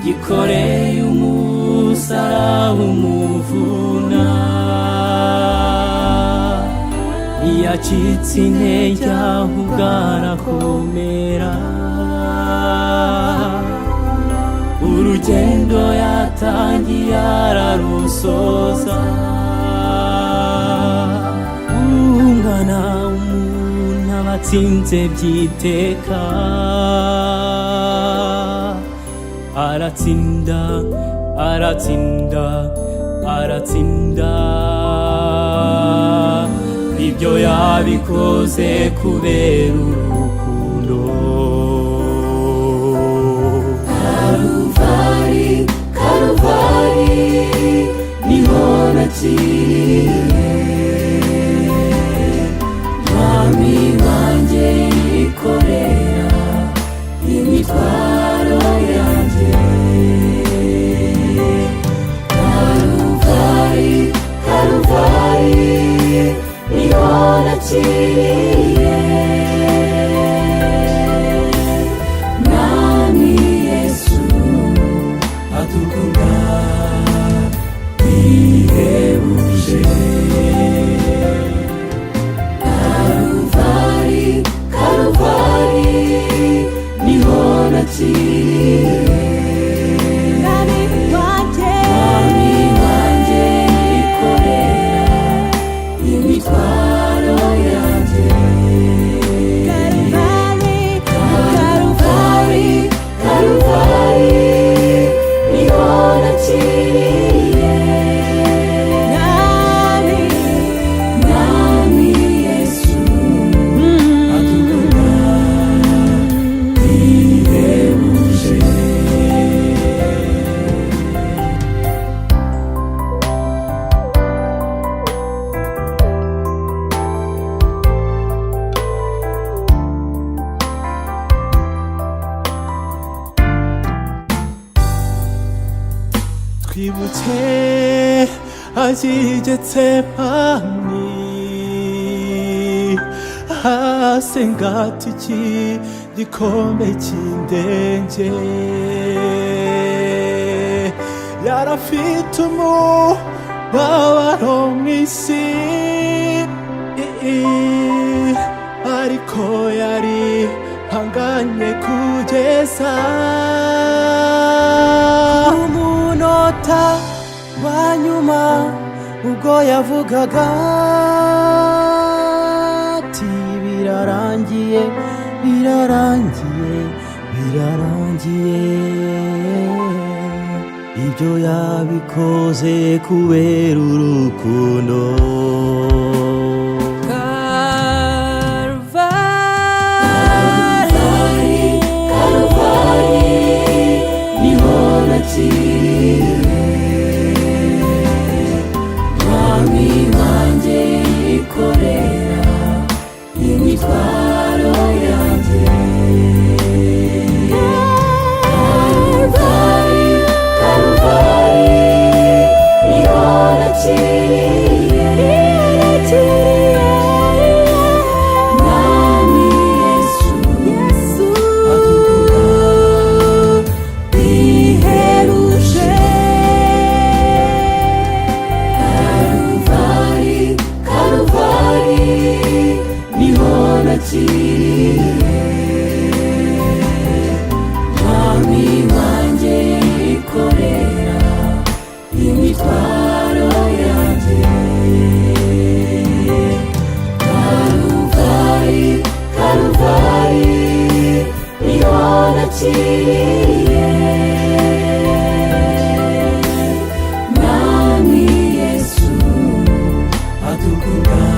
yikoreye umusaraba umuvuna, ntiyacitse intege ahubwo arakomera. Urugendo yatangiye ararusoza, umwana w'umuntu aba atsinze by'iteka. Aratsinda, aratsinda, aratsinda, ibyo yabikoze kubera urukundo. Karuvari, Karuvari, niho nakiriye Mwami wanjye yikorera imitwaro yanjye. Karuvari, Karuvari, niho nakiriye Mwami Yesu atukura bihebuje. Karuvari, Karuvari, niho nakiriye Mwami wanjye yikorera imitwaro yanjye. Karuvari, Karuvari, niho nakiriye Mwami Yesu atukura bihebuje. twibutse azi Getsemani, asenga iki gikombe cy'indenge. Yarafite umubabaro mw'isi, ariko yari hanganye kugeza umunota wa nyuma, ubwo yavugaga ati birarangiye, birarangiye, birarangiye. Ibyo yabikoze kubera urukundo. Karuvari, Karuvari, niho nakiriye Mwami wanjye yikorera imitwaro yanjye. Karuvari, Karuvari, niho nakiriye Mwami Yesu atukura bihebuje. Karuvari, Karuvari, niho nakiriye Mwami wanjye yikorera imitwaro yanjye. Karuvari, Karuvari, niho nakiriye Mwami Yesu atukura